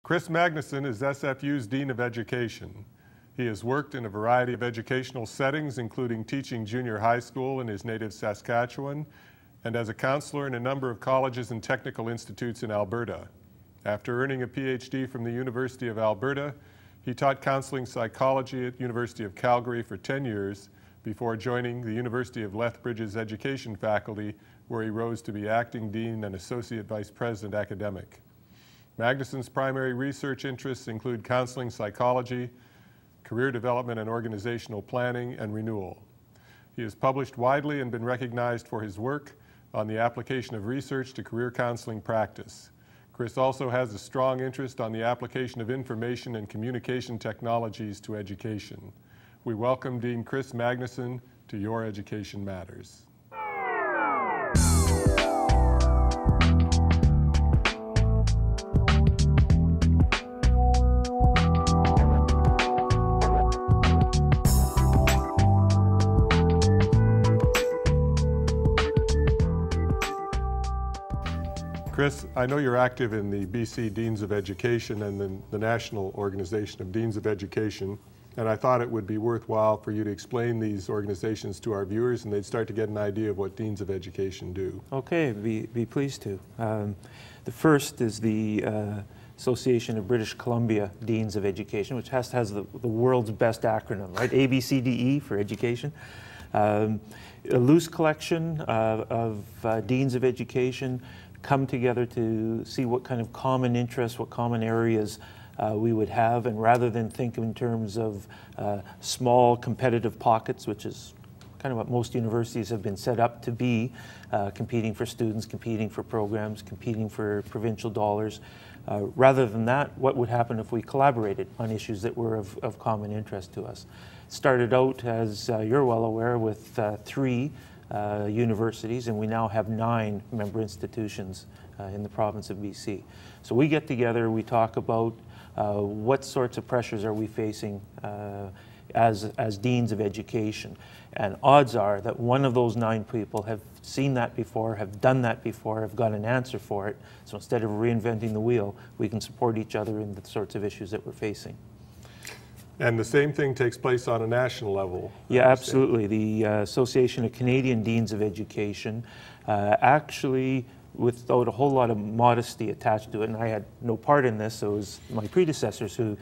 Kris Magnusson is SFU's Dean of Education. He has worked in a variety of educational settings, including teaching junior high school in his native Saskatchewan, and as a counselor in a number of colleges and technical institutes in Alberta. After earning a PhD from the University of Alberta, he taught counseling psychology at University of Calgary for 10 years before joining the University of Lethbridge's education faculty, where he rose to be acting dean and associate vice president academic. Magnusson's primary research interests include counseling psychology, career development and organizational planning, and renewal. He has published widely and been recognized for his work on the application of research to career counseling practice. Kris also has a strong interest on the application of information and communication technologies to education. We welcome Dean Kris Magnusson to Your Education Matters. Kris, I know you're active in the BC Deans of Education and the National Organization of Deans of Education, and I thought it would be worthwhile for you to explain these organizations to our viewers, and they'd start to get an idea of what Deans of Education do. Okay, be pleased to. The first is the Association of British Columbia Deans of Education, which has the world's best acronym, right? ABCDE for education. A loose collection of Deans of Education come together to see what kind of common interests, what common areas we would have, and rather than think in terms of small competitive pockets, which is kind of what most universities have been set up to be, competing for students, competing for programs, competing for provincial dollars. Rather than that, what would happen if we collaborated on issues that were of common interest to us? It started out, as you're well aware, with 3 universities, and we now have 9 member institutions in the province of BC. So we get together, we talk about what sorts of pressures are we facing as deans of education. And odds are that one of those 9 people have seen that before, have done that before, have got an answer for it. So instead of reinventing the wheel, we can support each other in the sorts of issues that we're facing. And the same thing takes place on a national level. Yeah, absolutely. The Association of Canadian Deans of Education, actually, without a whole lot of modesty attached to it, and I had no part in this, so it was my predecessors who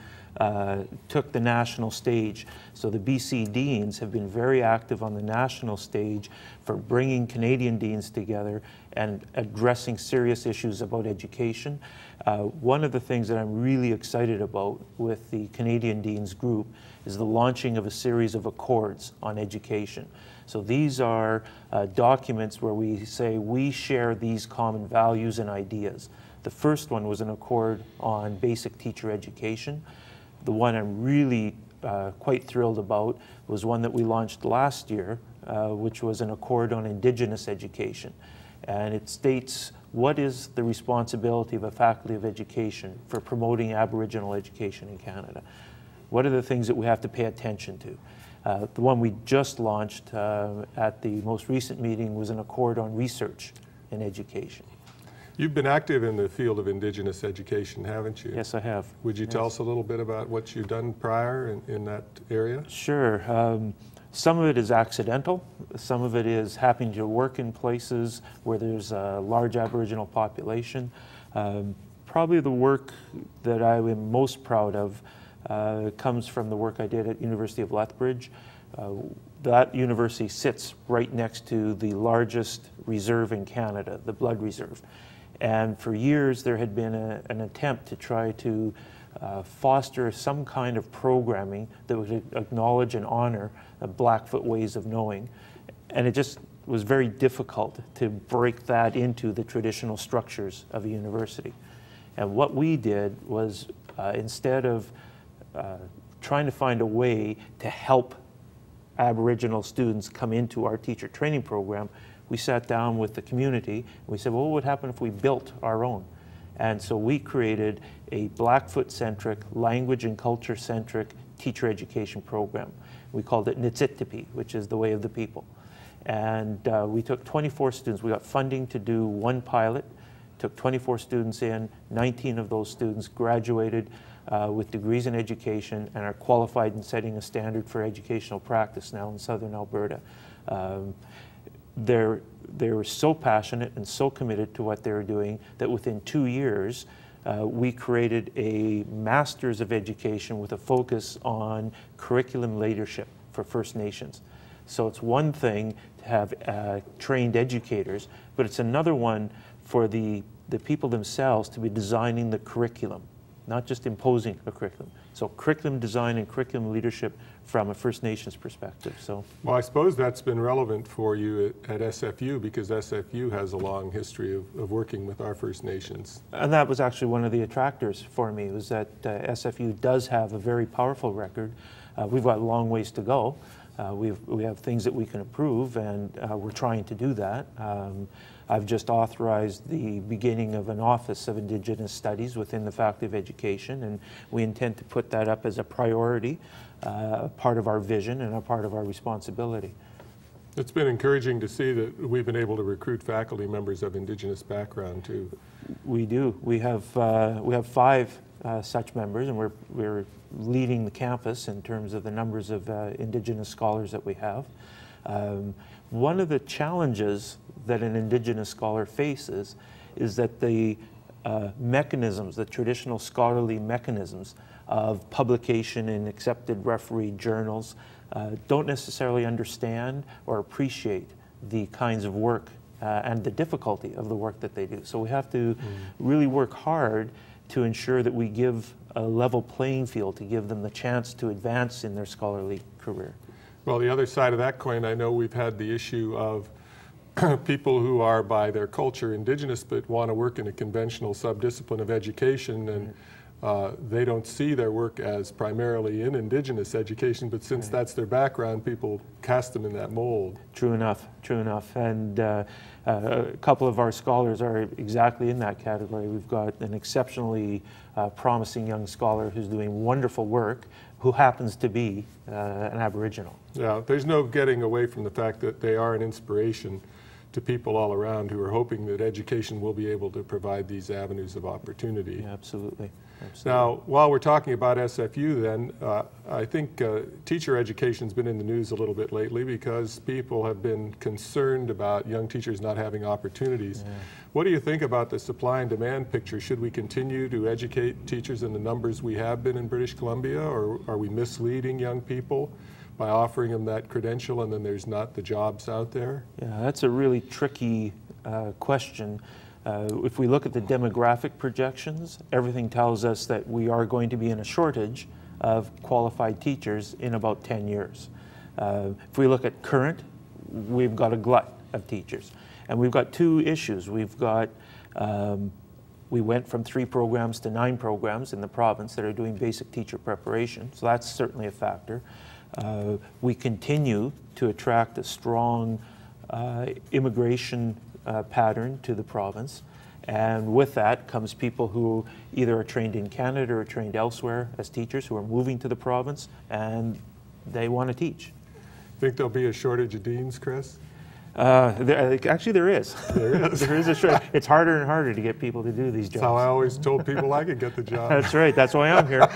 took the national stage. So the BC Deans have been very active on the national stage for bringing Canadian Deans together and addressing serious issues about education. One of the things that I'm really excited about with the Canadian Deans group is the launching of a series of accords on education. So these are documents where we say we share these common values and ideas. The first one was an accord on basic teacher education. The one I'm really quite thrilled about was one that we launched last year, which was an accord on Indigenous education. And it states what is the responsibility of a faculty of education for promoting Aboriginal education in Canada. What are the things that we have to pay attention to? The one we just launched at the most recent meeting was an accord on research in education. You've been active in the field of Indigenous education, haven't you? Yes, I have. Would you tell us a little bit about what you've done prior in that area? Sure. Some of it is accidental. Some of it is happening to work in places where there's a large Aboriginal population. Probably the work that I am most proud of comes from the work I did at University of Lethbridge. That university sits right next to the largest reserve in Canada, the Blood Reserve. And for years there had been an attempt to try to foster some kind of programming that would acknowledge and honor Blackfoot ways of knowing. And it just was very difficult to break that into the traditional structures of a university. And what we did was instead of trying to find a way to help Aboriginal students come into our teacher training program, we sat down with the community and we said, well, what would happen if we built our own? And so we created a Blackfoot-centric, language and culture-centric teacher education program. We called it Nitsitipi, which is the way of the people. And we took 24 students. We got funding to do 1 pilot, took 24 students in, 19 of those students graduated with degrees in education and are qualified in setting a standard for educational practice now in southern Alberta. They were so passionate and so committed to what they were doing that within 2 years, we created a Master's of Education with a focus on curriculum leadership for First Nations. So it's one thing to have trained educators, but it's another one for the people themselves to be designing the curriculum, not just imposing a curriculum. So curriculum design and curriculum leadership from a First Nations perspective. So, well, I suppose that's been relevant for you at SFU because SFU has a long history of working with our First Nations. And that was actually one of the attractors for me, was that SFU does have a very powerful record. We've got a long ways to go. We have things that we can improve, and we're trying to do that. I've just authorized the beginning of an Office of Indigenous Studies within the Faculty of Education, and we intend to put that up as a priority, part of our vision and a part of our responsibility. It's been encouraging to see that we've been able to recruit faculty members of Indigenous background too. We do. We have 5 such members, and we're leading the campus in terms of the numbers of Indigenous scholars that we have. One of the challenges that an Indigenous scholar faces is that the mechanisms, the traditional scholarly mechanisms of publication in accepted refereed journals don't necessarily understand or appreciate the kinds of work and the difficulty of the work that they do. So we have to really work hard to ensure that we give a level playing field, to give them the chance to advance in their scholarly career. Well, the other side of that coin, I know we've had the issue of people who are by their culture Indigenous but want to work in a conventional subdiscipline of education, and they don't see their work as primarily in Indigenous education, but since that's their background, people cast them in that mold. True enough, true enough. And a couple of our scholars are exactly in that category. We've got an exceptionally promising young scholar who's doing wonderful work, who happens to be an Aboriginal. Yeah, there's no getting away from the fact that they are an inspiration to people all around who are hoping that education will be able to provide these avenues of opportunity. Yeah, absolutely. Absolutely. Now, while we're talking about SFU then, I think teacher education's been in the news a little bit lately because people have been concerned about young teachers not having opportunities. Yeah. What do you think about the supply and demand picture? Should we continue to educate teachers in the numbers we have been in British Columbia, or are we misleading young people by offering them that credential and then there's not the jobs out there? Yeah, that's a really tricky question. If we look at the demographic projections, everything tells us that we are going to be in a shortage of qualified teachers in about 10 years. If we look at current, we've got a glut of teachers. And we've got 2 issues. We've got, we went from 3 programs to 9 programs in the province that are doing basic teacher preparation, so that's certainly a factor. We continue to attract a strong immigration pattern to the province, and with that comes people who either are trained in Canada or trained elsewhere as teachers who are moving to the province and they want to teach. Think there'll be a shortage of deans, Kris? Actually, there is. There is. There is a shortage. It's harder and harder to get people to do these jobs. That's how I always told people I could get the job. That's right. That's why I'm here.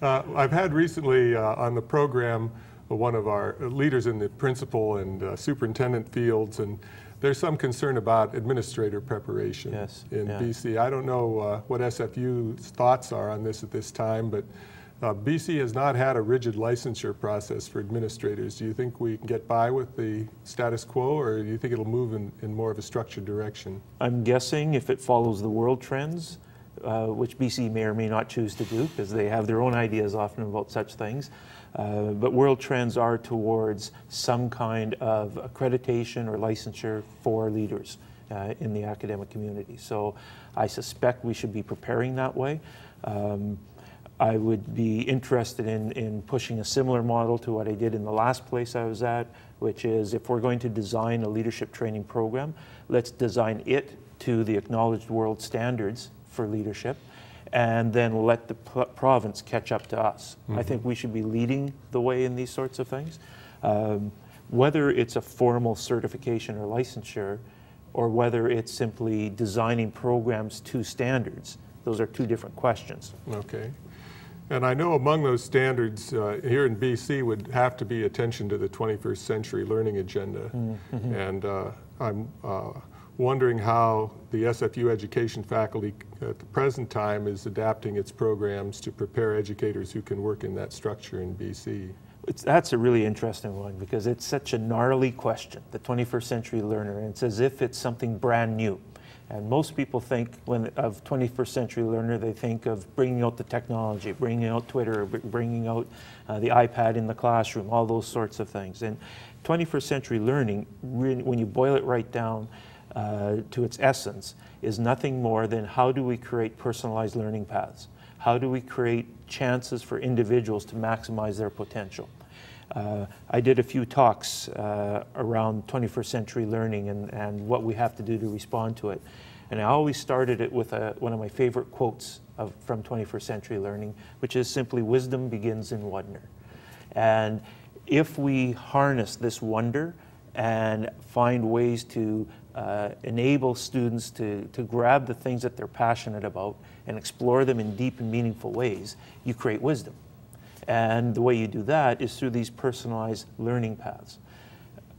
I've had recently on the program one of our leaders in the principal and superintendent fields, and there's some concern about administrator preparation in BC. I don't know what SFU's thoughts are on this at this time, but BC has not had a rigid licensure process for administrators. Do you think we can get by with the status quo, or do you think it'll move in more of a structured direction? I'm guessing if it follows the world trends, which BC may or may not choose to do because they have their own ideas often about such things. But world trends are towards some kind of accreditation or licensure for leaders in the academic community. So I suspect we should be preparing that way. I would be interested in pushing a similar model to what I did in the last place I was at, which is if we're going to design a leadership training program, let's design it to the acknowledged world standards for leadership, and then let the province catch up to us. I think we should be leading the way in these sorts of things. Whether it's a formal certification or licensure, or whether it's simply designing programs to standards. Those are two different questions. Okay. And I know among those standards here in BC would have to be attention to the 21st century learning agenda. Mm-hmm. And I'm wondering how the SFU education faculty at the present time is adapting its programs to prepare educators who can work in that structure in BC. That's a really interesting one because it's such a gnarly question, the 21st century learner, and it's as if it's something brand new. And most people think of 21st century learner, they think of bringing out the technology, bringing out Twitter, bringing out the iPad in the classroom, all those sorts of things. And 21st century learning, when you boil it right down to its essence, is nothing more than how do we create personalized learning paths? How do we create chances for individuals to maximize their potential? I did a few talks around 21st century learning and what we have to do to respond to it. And I always started it with one of my favorite quotes from 21st century learning, which is simply, wisdom begins in wonder. And if we harness this wonder and find ways to enable students to grab the things that they're passionate about and explore them in deep and meaningful ways, you create wisdom. And the way you do that is through these personalized learning paths.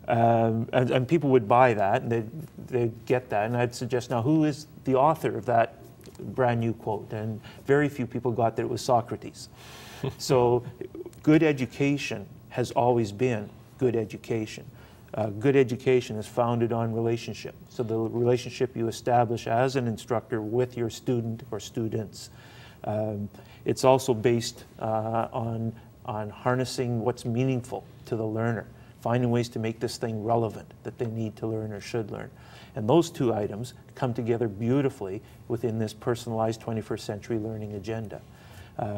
And people would buy that, and they'd get that, and I'd suggest, now who is the author of that brand new quote? And very few people got that it was Socrates. So good education has always been good education. Good education is founded on relationship. So the relationship you establish as an instructor with your student or students. It's also based on harnessing what's meaningful to the learner, finding ways to make this thing relevant that they need to learn or should learn. And those two items come together beautifully within this personalized 21st century learning agenda.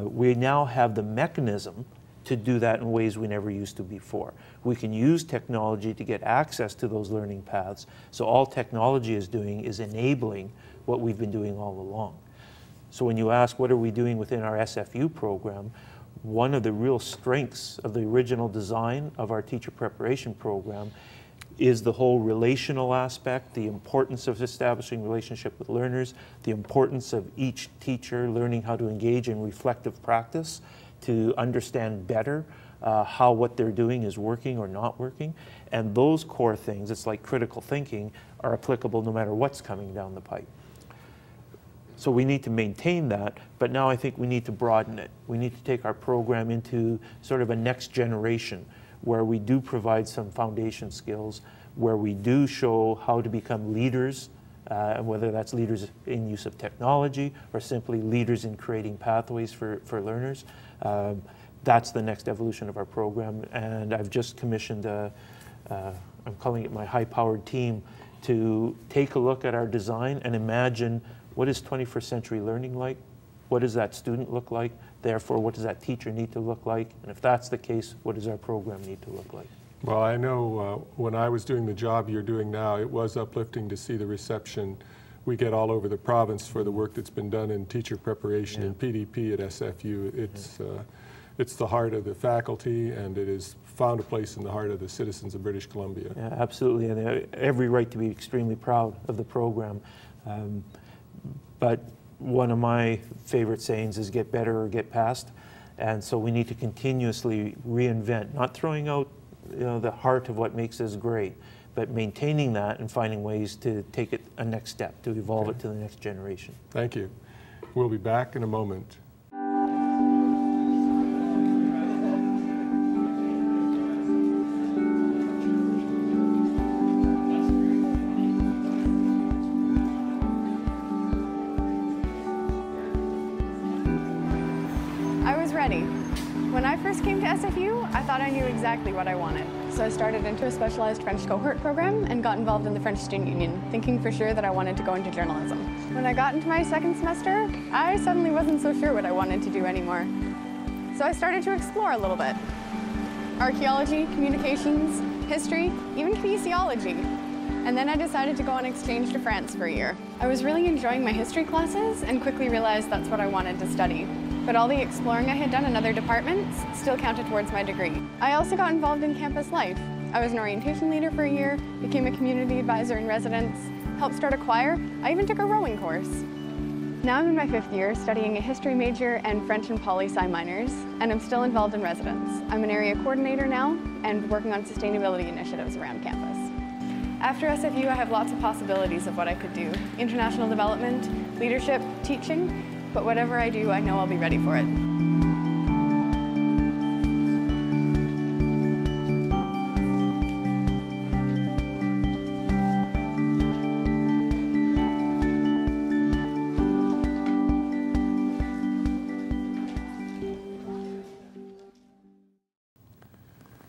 We now have the mechanism to do that in ways we never used to before. We can use technology to get access to those learning paths, so all technology is doing is enabling what we've been doing all along. So when you ask what are we doing within our SFU program, one of the real strengths of the original design of our teacher preparation program is the whole relational aspect, the importance of establishing relationship with learners, the importance of each teacher learning how to engage in reflective practice to understand better how what they're doing is working or not working. And those core things, it's like critical thinking, are applicable no matter what's coming down the pipe. So we need to maintain that, but now I think we need to broaden it. We need to take our program into sort of a next generation where we do provide some foundation skills, where we do show how to become leaders, and whether that's leaders in use of technology or simply leaders in creating pathways for learners. That's the next evolution of our program, and I've just commissioned I'm calling it my high-powered team to take a look at our design and imagine what is 21st century learning like? What does that student look like? Therefore, what does that teacher need to look like? And if that's the case, what does our program need to look like? Well, I know when I was doing the job you're doing now, it was uplifting to see the reception we get all over the province for the work that's been done in teacher preparation and PDP at SFU. It's the heart of the faculty, and it has found a place in the heart of the citizens of British Columbia. Yeah, absolutely, and they have every right to be extremely proud of the program. But one of my favorite sayings is get better or get past. And so we need to continuously reinvent, not throwing out the heart of what makes us great, but maintaining that and finding ways to take it a next step, to evolve it to the next generation. Thank you. We'll be back in a moment. When I first came to SFU, I thought I knew exactly what I wanted. So I started into a specialized French cohort program and got involved in the French Student Union, thinking for sure that I wanted to go into journalism. When I got into my second semester, I suddenly wasn't so sure what I wanted to do anymore. So I started to explore a little bit. Archaeology, communications, history, even kinesiology. And then I decided to go on exchange to France for a year. I was really enjoying my history classes and quickly realized that's what I wanted to study. But all the exploring I had done in other departments still counted towards my degree. I also got involved in campus life. I was an orientation leader for a year, became a community advisor in residence, helped start a choir. I even took a rowing course. Now I'm in my 5th year studying a history major and French and poli-sci minors, and I'm still involved in residence. I'm an area coordinator now and working on sustainability initiatives around campus. After SFU, I have lots of possibilities of what I could do. International development, leadership, teaching, but whatever I do, I know I'll be ready for it.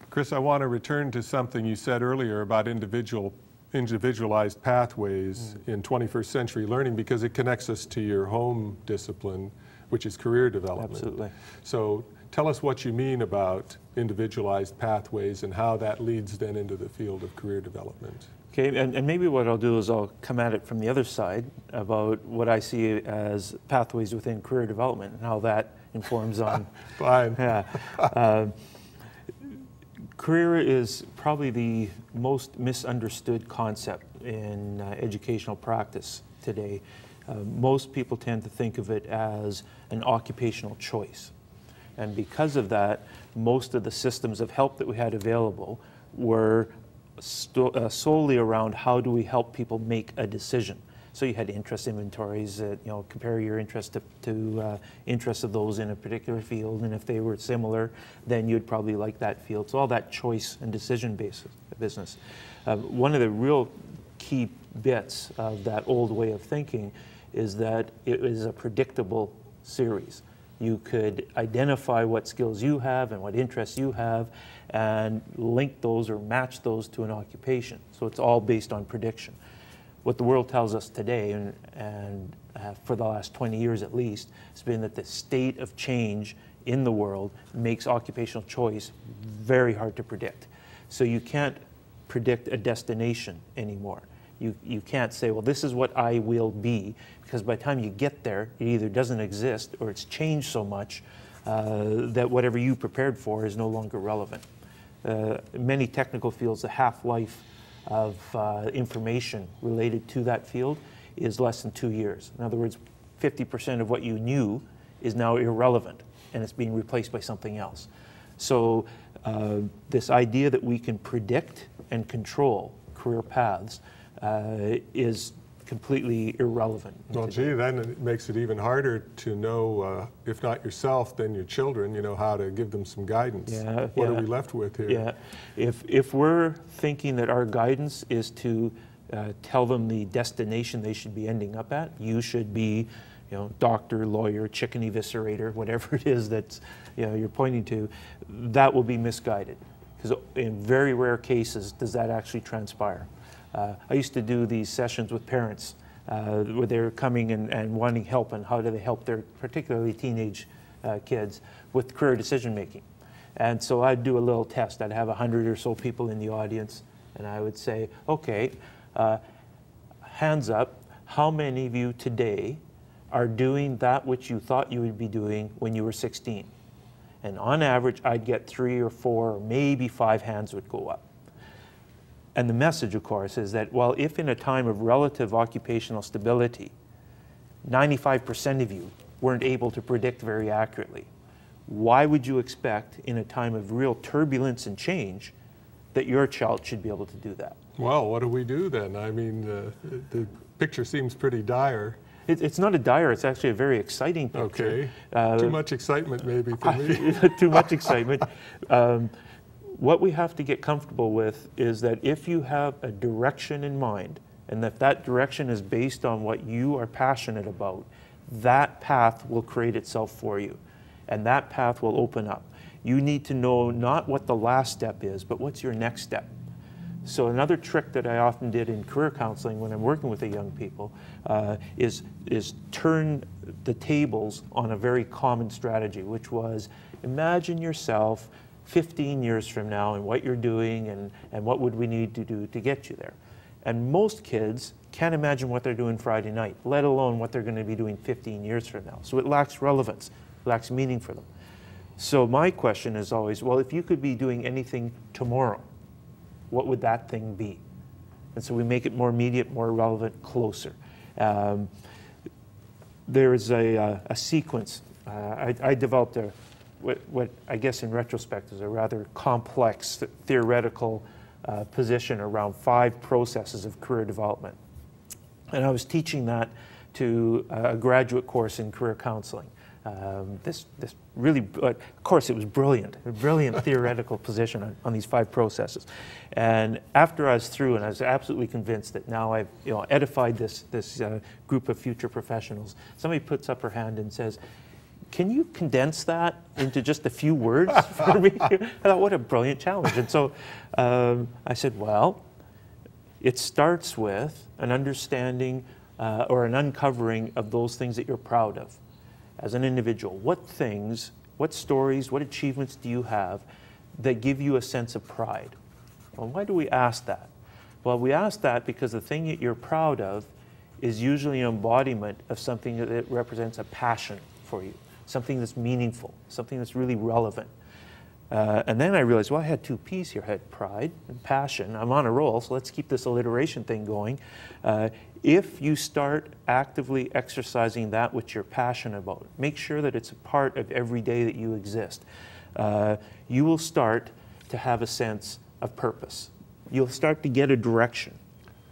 Kris, I want to return to something you said earlier about individualized pathways in 21st century learning, because it connects us to your home discipline, which is career development. Absolutely. So tell us what you mean about individualized pathways and how that leads then into the field of career development. Okay, and maybe what I'll do is I'll come at it from the other side about what I see as pathways within career development and how that informs on. Fine. Yeah. Career is probably the most misunderstood concept in educational practice today. Most people tend to think of it as an occupational choice. And because of that, most of the systems of help that we had available were solely around how do we help people make a decision. So you had interest inventories that, you know, compare your interest to interests of those in a particular field, and if they were similar, then you'd probably like that field. So all that choice and decision based business. One of the real key bits of that old way of thinking is that it is a predictable series. You could identify what skills you have and what interests you have and link those or match those to an occupation. So it's all based on prediction. What the world tells us today, and for the last 20 years at least, has been that the state of change in the world makes occupational choice very hard to predict. So you can't predict a destination anymore. You can't say, well, this is what I will be, because by the time you get there, it either doesn't exist or it's changed so much that whatever you prepared for is no longer relevant. Many technical fields, the half-life of information related to that field is less than 2 years. In other words, 50% of what you knew is now irrelevant and it's being replaced by something else. So this idea that we can predict and control career paths is completely irrelevant. Well, gee, then it makes it even harder to know, if not yourself, then your children, you know, how to give them some guidance. Yeah, what are we left with here? Yeah, if we're thinking that our guidance is to tell them the destination they should be ending up at, you should be, you know, doctor, lawyer, chicken eviscerator, whatever it is that, you know, you're pointing to, that will be misguided. Because in very rare cases does that actually transpire. I used to do these sessions with parents where they're coming and wanting help on how do they help their particularly teenage kids with career decision making. And so I'd do a little test. I'd have 100 or so people in the audience, and I would say, okay, hands up, how many of you today are doing that which you thought you would be doing when you were 16? And on average, I'd get 3 or 4 or maybe 5 hands would go up. And the message, of course, is that, well, if in a time of relative occupational stability, 95% of you weren't able to predict very accurately, why would you expect in a time of real turbulence and change that your child should be able to do that? Well, what do we do then? I mean, the picture seems pretty dire. It's not a dire, it's actually a very exciting picture. Okay, too much excitement maybe for me. Too much excitement. What we have to get comfortable with is that if you have a direction in mind, and if that direction is based on what you are passionate about, that path will create itself for you, and that path will open up. You need to know not what the last step is, but what's your next step. So another trick that I often did in career counseling when I'm working with the young people is turn the tables on a very common strategy, which was imagine yourself 15 years from now and what you're doing and what would we need to do to get you there. And most kids can't imagine what they're doing Friday night, let alone what they're going to be doing 15 years from now. So it lacks relevance, lacks meaning for them. So my question is always, well, if you could be doing anything tomorrow, what would that thing be? And so we make it more immediate, more relevant, closer. There is a sequence. I developed what I guess in retrospect is a rather complex theoretical position around 5 processes of career development. And I was teaching that to a graduate course in career counseling. This really, of course, it was brilliant, a brilliant theoretical position on these 5 processes. And after I was through, and I was absolutely convinced that now I've edified this group of future professionals, somebody puts up her hand and says, "Can you condense that into just a few words for me?" I thought, what a brilliant challenge. And so I said, well, it starts with an understanding or an uncovering of those things that you're proud of as an individual. What things, what stories, what achievements do you have that give you a sense of pride? Well, why do we ask that? Well, we ask that because the thing that you're proud of is usually an embodiment of something that represents a passion for you, something that's meaningful, something that's really relevant. And then I realized, well, I had 2 P's here. I had pride and passion. I'm on a roll, so let's keep this alliteration thing going. If you start actively exercising that which you're passionate about, make sure that it's a part of every day that you exist, you will start to have a sense of purpose. You'll start to get a direction.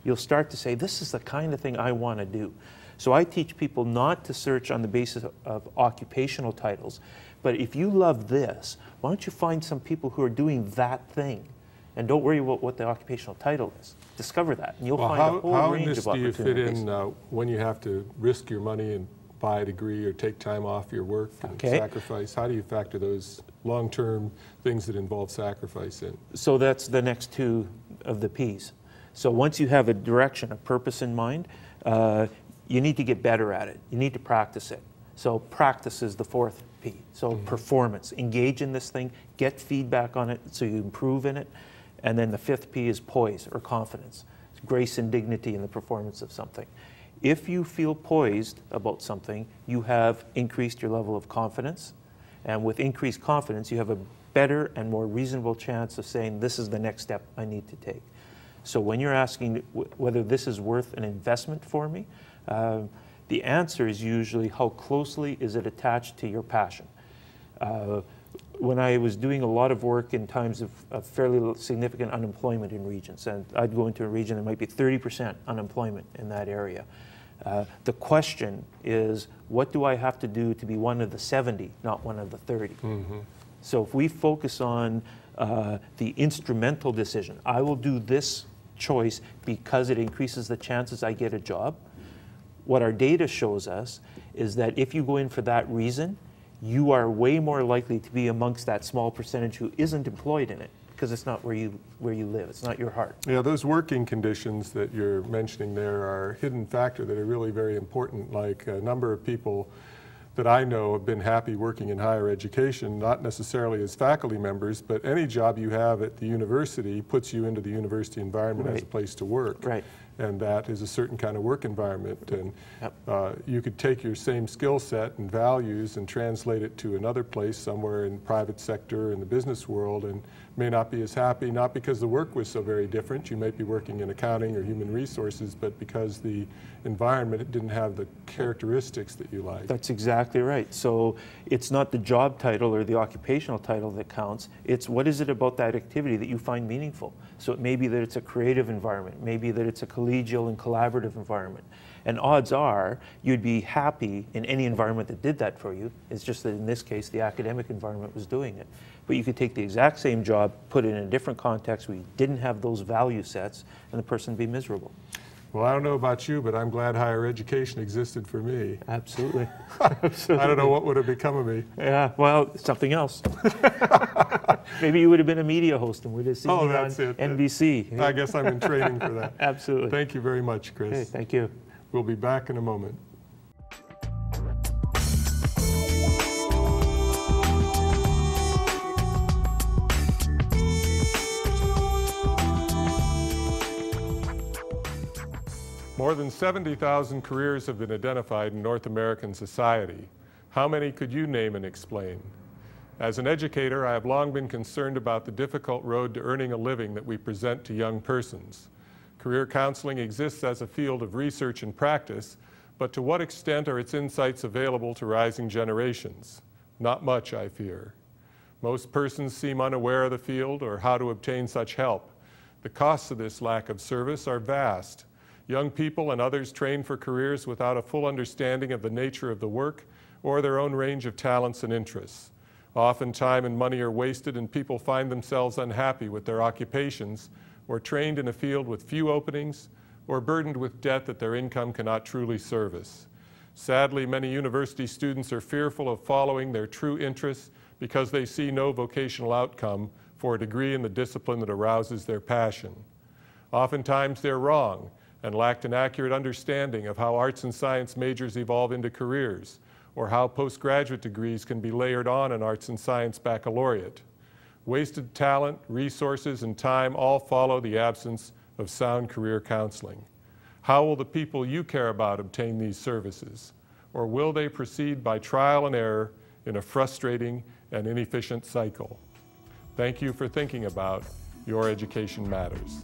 You'll start to say, this is the kind of thing I want to do. So I teach people not to search on the basis of occupational titles, but if you love this, why don't you find some people who are doing that thing? And don't worry about what the occupational title is. Discover that, and you'll find a whole range of opportunities. How in this do you fit in when you have to risk your money and buy a degree or take time off your work and sacrifice? How do you factor those long-term things that involve sacrifice in? So that's the next 2 of the P's. So once you have a direction, a purpose in mind, you need to get better at it. You need to practice it. So practice is the 4th P. So performance, engage in this thing, get feedback on it so you improve in it. And then the 5th P is poise or confidence. It's grace and dignity in the performance of something. If you feel poised about something, you have increased your level of confidence. And with increased confidence, you have a better and more reasonable chance of saying, this is the next step I need to take. So when you're asking whether this is worth an investment for me, the answer is usually how closely is it attached to your passion. When I was doing a lot of work in times of fairly significant unemployment in regions, and I'd go into a region that might be 30% unemployment in that area, the question is, what do I have to do to be one of the 70, not one of the 30? So if we focus on the instrumental decision, I will do this choice because it increases the chances I get a job, what our data shows us is that if you go in for that reason, you are way more likely to be amongst that small percentage who isn't employed in it because it's not where you live. It's not your heart. Yeah, those working conditions that you're mentioning there are a hidden factor that are really very important. Like a number of people that I know have been happy working in higher education, not necessarily as faculty members, but any job you have at the university puts you into the university environment as a place to work. And that is a certain kind of work environment. And you could take your same skill set and values and translate it to another place somewhere in private sector in the business world and may not be as happy, not because the work was so very different. You might be working in accounting or human resources, but because the environment didn't have the characteristics that you like. That's exactly right. So it's not the job title or the occupational title that counts. It's what is it about that activity that you find meaningful. So it may be that it's a creative environment, maybe that it's a collegial and collaborative environment. And odds are you'd be happy in any environment that did that for you. It's just that in this case, the academic environment was doing it. But you could take the exact same job, put it in a different context where you didn't have those value sets, and the person would be miserable. Well, I don't know about you, but I'm glad higher education existed for me. Absolutely. Absolutely. I don't know what would have become of me. Yeah, well, something else. Maybe you would have been a media host and we'd have seen you on NBC. I guess I'm in training for that. Absolutely. Thank you very much, Kris. Okay, thank you. We'll be back in a moment. More than 70,000 careers have been identified in North American society. How many could you name and explain? As an educator, I have long been concerned about the difficult road to earning a living that we present to young persons. Career counseling exists as a field of research and practice, but to what extent are its insights available to rising generations? Not much, I fear. Most persons seem unaware of the field or how to obtain such help. The costs of this lack of service are vast. Young people and others train for careers without a full understanding of the nature of the work or their own range of talents and interests. Often time and money are wasted and people find themselves unhappy with their occupations or trained in a field with few openings or burdened with debt that their income cannot truly service. Sadly, many university students are fearful of following their true interests because they see no vocational outcome for a degree in the discipline that arouses their passion. Oftentimes they're wrong and lacked an accurate understanding of how arts and science majors evolve into careers, or how postgraduate degrees can be layered on an arts and science baccalaureate. Wasted talent, resources, and time all follow the absence of sound career counseling. How will the people you care about obtain these services? Or will they proceed by trial and error in a frustrating and inefficient cycle? Thank you for thinking about Your Education Matters.